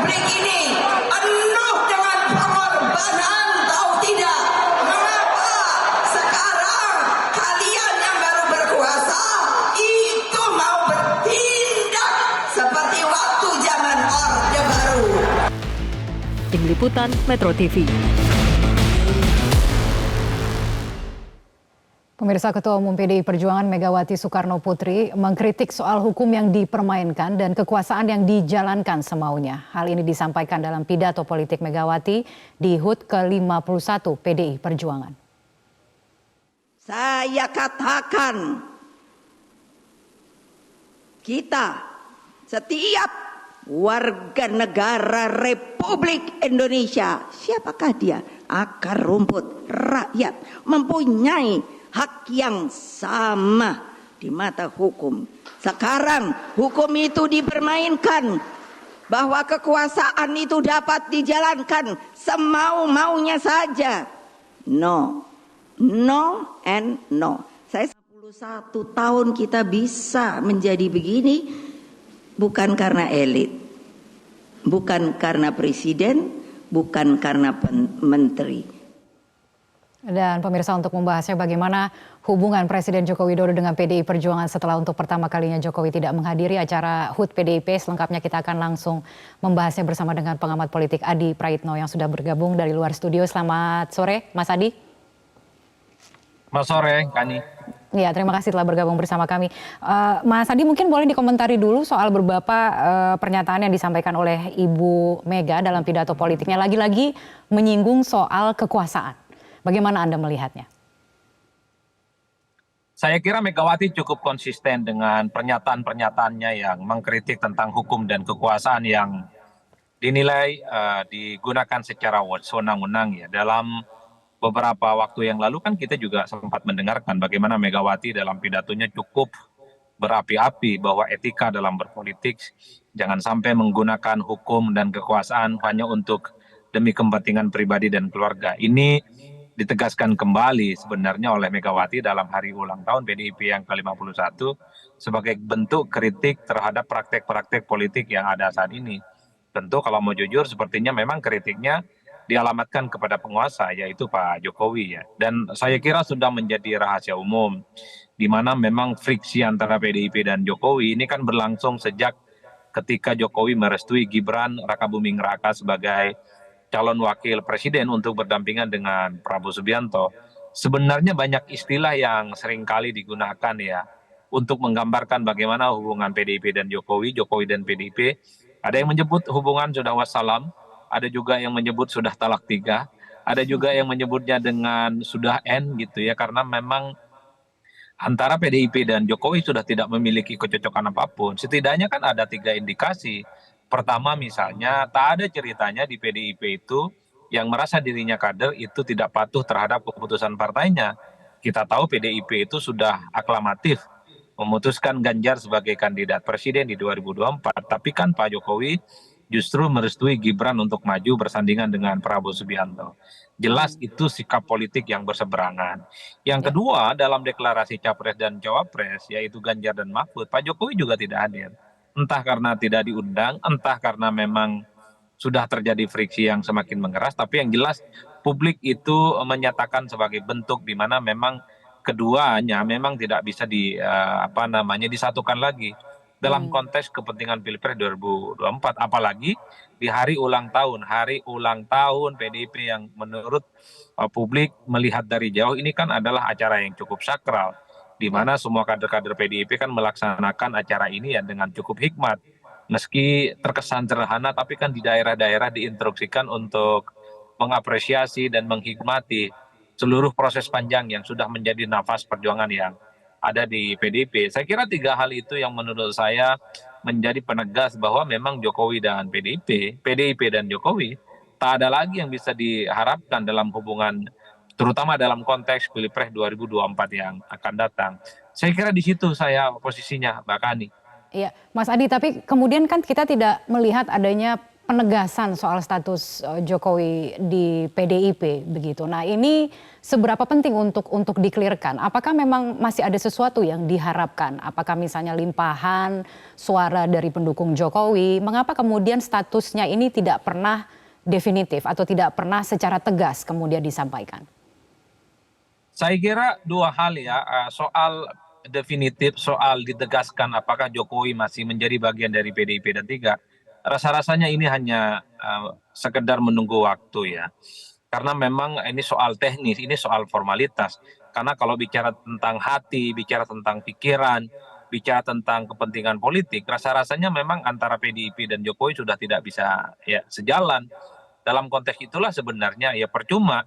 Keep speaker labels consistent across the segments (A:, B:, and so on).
A: Republik ini penuh dengan pengorbanan, tahu tidak? Mengapa sekarang kalian yang baru berkuasa itu mau bertindak seperti waktu zaman Orde Baru?
B: Tim Liputan Metro TV.
C: Pemirsa, Ketua Umum PDI Perjuangan Megawati Soekarno Putri mengkritik soal hukum yang dipermainkan dan kekuasaan yang dijalankan semaunya. Hal ini disampaikan dalam pidato politik Megawati di HUT ke-51 PDI Perjuangan.
A: Saya katakan, kita setiap warga negara Republik Indonesia, siapakah dia? Akar rumput rakyat, mempunyai hak yang sama di mata hukum. Sekarang hukum itu dipermainkan, bahwa kekuasaan itu dapat dijalankan semau-maunya saja. No, no and no. Saya 61 tahun kita bisa menjadi begini bukan karena elit, bukan karena presiden, bukan karena menteri.
C: Dan pemirsa, untuk membahasnya bagaimana hubungan Presiden Joko Widodo dengan PDI Perjuangan setelah untuk pertama kalinya Jokowi tidak menghadiri acara HUT PDIP, selengkapnya kita akan langsung membahasnya bersama dengan pengamat politik Adi Praitno yang sudah bergabung dari luar studio. Selamat sore, Mas Adi.
D: Selamat sore, Kani.
C: Ya, terima kasih telah bergabung bersama kami. Mas Adi, mungkin boleh dikomentari dulu soal beberapa pernyataan yang disampaikan oleh Ibu Mega dalam pidato politiknya, lagi-lagi menyinggung soal kekuasaan. Bagaimana Anda melihatnya?
D: Saya kira Megawati cukup konsisten dengan pernyataan-pernyataannya yang mengkritik tentang hukum dan kekuasaan yang dinilai digunakan secara sewenang-wenang ya. Dalam beberapa waktu yang lalu kan kita juga sempat mendengarkan bagaimana Megawati dalam pidatonya cukup berapi-api bahwa etika dalam berpolitik jangan sampai menggunakan hukum dan kekuasaan hanya untuk demi kepentingan pribadi dan keluarga. Ini ditegaskan kembali sebenarnya oleh Megawati dalam hari ulang tahun PDIP yang ke-51 sebagai bentuk kritik terhadap praktek-praktek politik yang ada saat ini. Tentu kalau mau jujur sepertinya memang kritiknya dialamatkan kepada penguasa, yaitu Pak Jokowi ya. Dan saya kira sudah menjadi rahasia umum di mana memang friksi antara PDIP dan Jokowi ini kan berlangsung sejak ketika Jokowi merestui Gibran Rakabuming Raka sebagai calon wakil presiden untuk berdampingan dengan Prabowo Subianto. Sebenarnya banyak istilah yang seringkali digunakan ya untuk menggambarkan bagaimana hubungan PDIP dan Jokowi, Jokowi dan PDIP. Ada yang menyebut hubungan sudah wassalam, ada juga yang menyebut sudah talak tiga, ada juga yang menyebutnya dengan sudah end gitu ya, karena memang antara PDIP dan Jokowi sudah tidak memiliki kecocokan apapun. Setidaknya kan ada 3 indikasi. Pertama misalnya, tak ada ceritanya di PDIP itu yang merasa dirinya kader itu tidak patuh terhadap keputusan partainya. Kita tahu PDIP itu sudah aklamatif memutuskan Ganjar sebagai kandidat presiden di 2024. Tapi kan Pak Jokowi justru merestui Gibran untuk maju bersandingan dengan Prabowo Subianto. Jelas itu sikap politik yang berseberangan. Yang kedua, dalam deklarasi Capres dan Cawapres, yaitu Ganjar dan Mahfud, Pak Jokowi juga tidak hadir. Entah karena tidak diundang, entah karena memang sudah terjadi friksi yang semakin mengeras, tapi yang jelas publik itu menyatakan sebagai bentuk di mana memang keduanya memang tidak bisa disatukan lagi dalam konteks kepentingan Pilpres 2024, apalagi di hari ulang tahun PDIP yang menurut publik melihat dari jauh ini kan adalah acara yang cukup sakral, di mana semua kader-kader PDIP kan melaksanakan acara ini ya dengan cukup hikmat. Meski terkesan sederhana, tapi kan di daerah-daerah diinstruksikan untuk mengapresiasi dan menghikmati seluruh proses panjang yang sudah menjadi nafas perjuangan yang ada di PDIP. Saya kira 3 hal itu yang menurut saya menjadi penegas bahwa memang Jokowi dan PDIP dan Jokowi, tak ada lagi yang bisa diharapkan dalam hubungan, terutama dalam konteks Pilpres 2024 yang akan datang. Saya kira di situ saya posisinya, Mbak Kani.
C: Iya, Mas Adi, tapi kemudian kan kita tidak melihat adanya penegasan soal status Jokowi di PDIP begitu. Nah, ini seberapa penting untuk dikelirkan? Apakah memang masih ada sesuatu yang diharapkan? Apakah misalnya limpahan suara dari pendukung Jokowi? Mengapa kemudian statusnya ini tidak pernah definitif atau tidak pernah secara tegas kemudian disampaikan?
D: Saya kira dua hal ya, soal definitif, soal ditegaskan apakah Jokowi masih menjadi bagian dari PDIP dan tidak. Rasa-rasanya ini hanya sekedar menunggu waktu ya. Karena memang ini soal teknis, ini soal formalitas. Karena kalau bicara tentang hati, bicara tentang pikiran, bicara tentang kepentingan politik, rasa-rasanya memang antara PDIP dan Jokowi sudah tidak bisa ya sejalan. Dalam konteks itulah sebenarnya ya percuma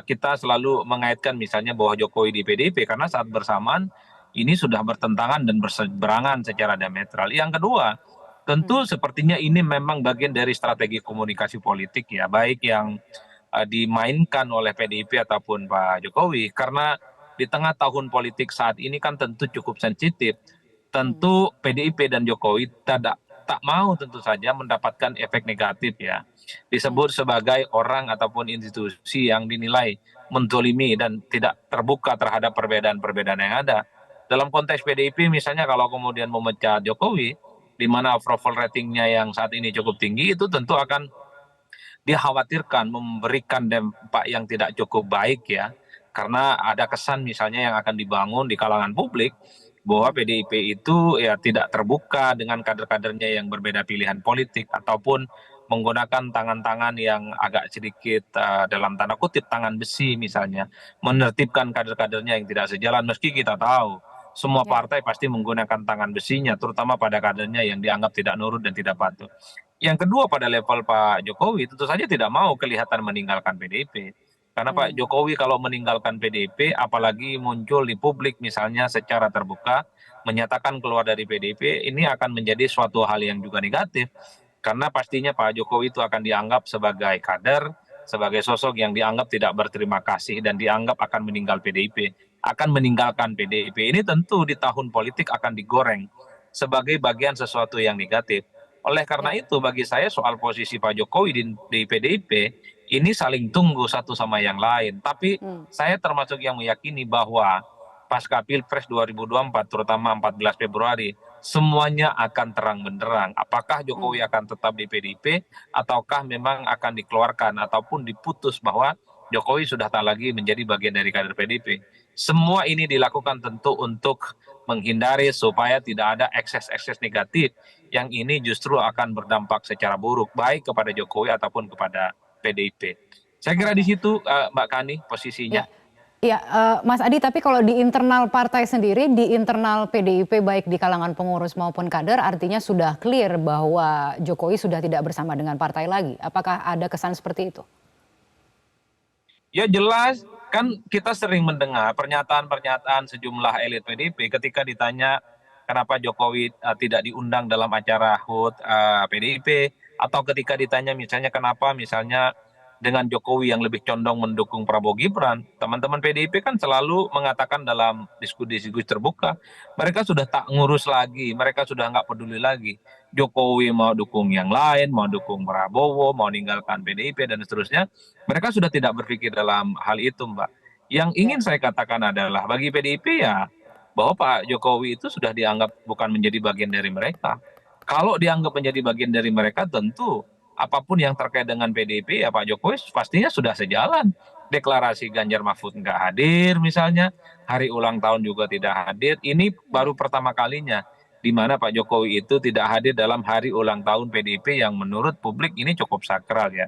D: kita selalu mengaitkan misalnya bahwa Jokowi di PDIP karena saat bersamaan ini sudah bertentangan dan berseberangan secara diametral. Yang kedua, tentu sepertinya ini memang bagian dari strategi komunikasi politik ya, baik yang dimainkan oleh PDIP ataupun Pak Jokowi. Karena di tengah tahun politik saat ini kan tentu cukup sensitif. Tentu PDIP dan Jokowi tak mau tentu saja mendapatkan efek negatif ya. Disebut sebagai orang ataupun institusi yang dinilai menzolimi dan tidak terbuka terhadap perbedaan-perbedaan yang ada. Dalam konteks PDIP misalnya kalau kemudian memecat Jokowi, di mana approval ratingnya yang saat ini cukup tinggi, itu tentu akan dikhawatirkan memberikan dampak yang tidak cukup baik ya. Karena ada kesan misalnya yang akan dibangun di kalangan publik bahwa PDIP itu ya tidak terbuka dengan kader-kadernya yang berbeda pilihan politik ataupun menggunakan tangan-tangan yang agak sedikit dalam tanda kutip tangan besi misalnya, menertibkan kader-kadernya yang tidak sejalan meski kita tahu semua partai pasti menggunakan tangan besinya, terutama pada kadernya yang dianggap tidak nurut dan tidak patuh. Yang kedua pada level Pak Jokowi tentu saja tidak mau kelihatan meninggalkan PDIP. Karena Pak Jokowi kalau meninggalkan PDIP, apalagi muncul di publik misalnya secara terbuka, menyatakan keluar dari PDIP, ini akan menjadi suatu hal yang juga negatif. Karena pastinya Pak Jokowi itu akan dianggap sebagai kader, sebagai sosok yang dianggap tidak berterima kasih dan dianggap akan meninggal PDIP. Akan meninggalkan PDIP. Ini tentu di tahun politik akan digoreng sebagai bagian sesuatu yang negatif. Oleh karena itu bagi saya soal posisi Pak Jokowi di PDIP ini saling tunggu satu sama yang lain. Tapi saya termasuk yang meyakini bahwa pasca Pilpres 2024 terutama 14 Februari semuanya akan terang benderang. Apakah Jokowi akan tetap di PDIP ataukah memang akan dikeluarkan ataupun diputus bahwa Jokowi sudah tak lagi menjadi bagian dari kader PDIP. Semua ini dilakukan tentu untuk menghindari supaya tidak ada ekses-ekses negatif yang ini justru akan berdampak secara buruk baik kepada Jokowi ataupun kepada PDIP. Saya kira di situ Mbak Kani posisinya.
C: Ya, Mas Adi, tapi kalau di internal partai sendiri, di internal PDIP baik di kalangan pengurus maupun kader artinya sudah clear bahwa Jokowi sudah tidak bersama dengan partai lagi. Apakah ada kesan seperti itu?
D: Ya jelas, kan kita sering mendengar pernyataan-pernyataan sejumlah elit PDIP ketika ditanya kenapa Jokowi tidak diundang dalam acara HUT PDIP, atau ketika ditanya misalnya kenapa misalnya dengan Jokowi yang lebih condong mendukung Prabowo Gibran, teman-teman PDIP kan selalu mengatakan dalam diskusi-diskusi terbuka, mereka sudah tak ngurus lagi, mereka sudah nggak peduli lagi. Jokowi mau dukung yang lain, mau dukung Prabowo, mau meninggalkan PDIP dan seterusnya, mereka sudah tidak berpikir dalam hal itu, Mbak. Yang ingin saya katakan adalah bagi PDIP ya, bahwa Pak Jokowi itu sudah dianggap bukan menjadi bagian dari mereka. Kalau dianggap menjadi bagian dari mereka tentu apapun yang terkait dengan PDIP ya Pak Jokowi pastinya sudah sejalan. Deklarasi Ganjar Mahfud nggak hadir misalnya, hari ulang tahun juga tidak hadir. Ini baru pertama kalinya di mana Pak Jokowi itu tidak hadir dalam hari ulang tahun PDIP yang menurut publik ini cukup sakral ya.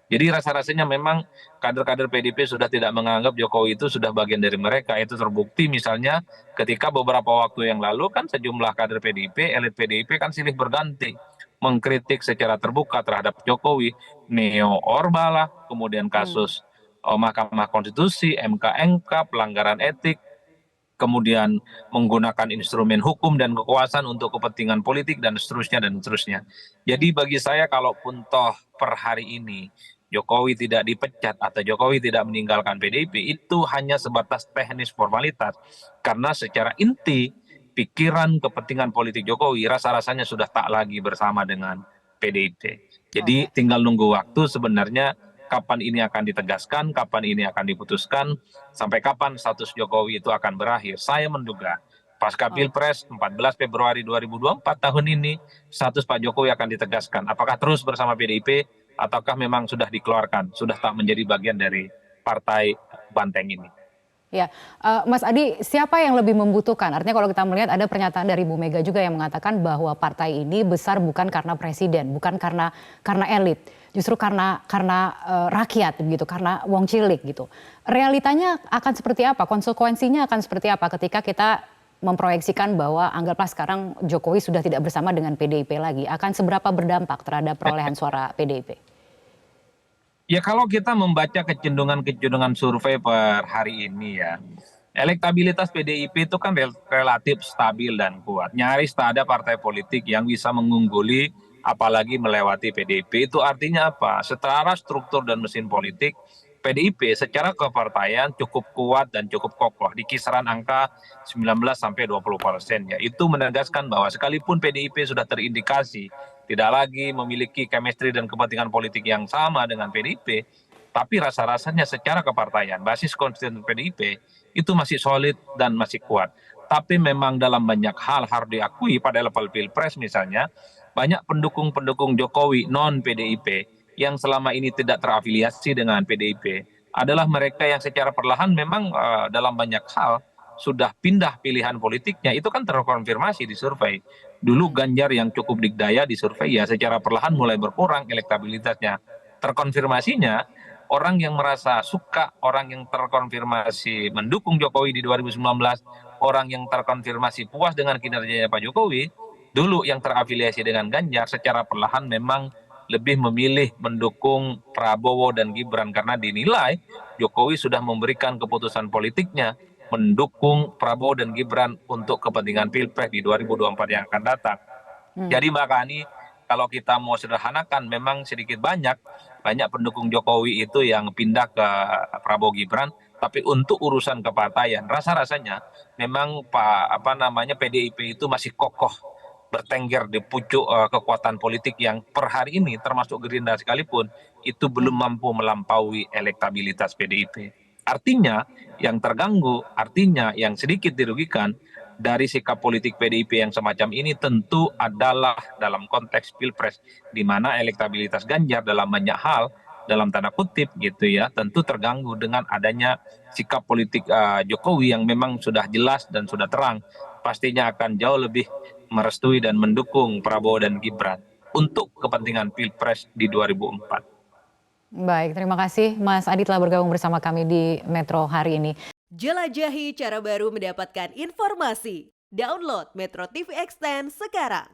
D: Jadi rasa-rasanya memang kader-kader PDIP sudah tidak menganggap Jokowi itu sudah bagian dari mereka. Itu terbukti misalnya ketika beberapa waktu yang lalu kan sejumlah kader PDIP, elit PDIP kan silih berganti mengkritik secara terbuka terhadap Jokowi, Neo Orba lah, kemudian kasus Mahkamah Konstitusi, MK, pelanggaran etik, kemudian menggunakan instrumen hukum dan kekuasaan untuk kepentingan politik dan seterusnya dan seterusnya. Jadi bagi saya kalaupun toh per hari ini Jokowi tidak dipecat atau Jokowi tidak meninggalkan PDIP itu hanya sebatas teknis formalitas karena secara inti pikiran kepentingan politik Jokowi rasa-rasanya sudah tak lagi bersama dengan PDIP. Jadi tinggal nunggu waktu sebenarnya kapan ini akan ditegaskan, kapan ini akan diputuskan, sampai kapan status Jokowi itu akan berakhir. Saya menduga pasca Pilpres 14 Februari 2024 tahun ini status Pak Jokowi akan ditegaskan. Apakah terus bersama PDIP ataukah memang sudah dikeluarkan, sudah tak menjadi bagian dari partai Banteng ini.
C: Ya, Mas Adi, siapa yang lebih membutuhkan? Artinya kalau kita melihat ada pernyataan dari Bu Mega juga yang mengatakan bahwa partai ini besar bukan karena presiden, bukan karena elit, justru karena rakyat begitu, karena wong cilik gitu. Realitanya akan seperti apa? Konsekuensinya akan seperti apa ketika kita memproyeksikan bahwa anggaplah sekarang Jokowi sudah tidak bersama dengan PDIP lagi, akan seberapa berdampak terhadap perolehan suara PDIP?
D: Ya kalau kita membaca kecenderungan survei per hari ini ya, elektabilitas PDIP itu kan relatif stabil dan kuat. Nyaris tak ada partai politik yang bisa mengungguli apalagi melewati PDIP. Itu artinya apa? Secara struktur dan mesin politik, PDIP secara kepartaian cukup kuat dan cukup kokoh di kisaran angka 19-20%. Ya. Itu menegaskan bahwa sekalipun PDIP sudah terindikasi tidak lagi memiliki chemistry dan kepentingan politik yang sama dengan PDIP, tapi rasa-rasanya secara kepartaian, basis konstituen PDIP itu masih solid dan masih kuat. Tapi memang dalam banyak hal harus diakui pada level Pilpres misalnya, banyak pendukung-pendukung Jokowi non-PDIP yang selama ini tidak terafiliasi dengan PDIP adalah mereka yang secara perlahan memang dalam banyak hal sudah pindah pilihan politiknya. Itu kan terkonfirmasi di survei. Dulu Ganjar yang cukup dikdaya di survei ya secara perlahan mulai berkurang elektabilitasnya. Terkonfirmasinya orang yang merasa suka, orang yang terkonfirmasi mendukung Jokowi di 2019, orang yang terkonfirmasi puas dengan kinerjanya Pak Jokowi, dulu yang terafiliasi dengan Ganjar secara perlahan memang lebih memilih mendukung Prabowo dan Gibran karena dinilai Jokowi sudah memberikan keputusan politiknya mendukung Prabowo dan Gibran untuk kepentingan Pilpres di 2024 yang akan datang. Jadi Mbak Kani, kalau kita mau sederhanakan memang sedikit banyak pendukung Jokowi itu yang pindah ke Prabowo Gibran, tapi untuk urusan kepartaian rasa-rasanya memang PDIP itu masih kokoh bertengger di pucuk kekuatan politik yang per hari ini termasuk Gerindra sekalipun itu belum mampu melampaui elektabilitas PDIP. Artinya yang terganggu, artinya yang sedikit dirugikan dari sikap politik PDIP yang semacam ini tentu adalah dalam konteks Pilpres di mana elektabilitas Ganjar dalam banyak hal dalam tanda kutip gitu ya tentu terganggu dengan adanya sikap politik Jokowi yang memang sudah jelas dan sudah terang pastinya akan jauh lebih merestui dan mendukung Prabowo dan Gibran untuk kepentingan Pilpres di 2024.
C: Baik, terima kasih Mas Adi telah bergabung bersama kami di Metro hari ini.
E: Jelajahi cara baru mendapatkan informasi. Download Metro TV Extend sekarang.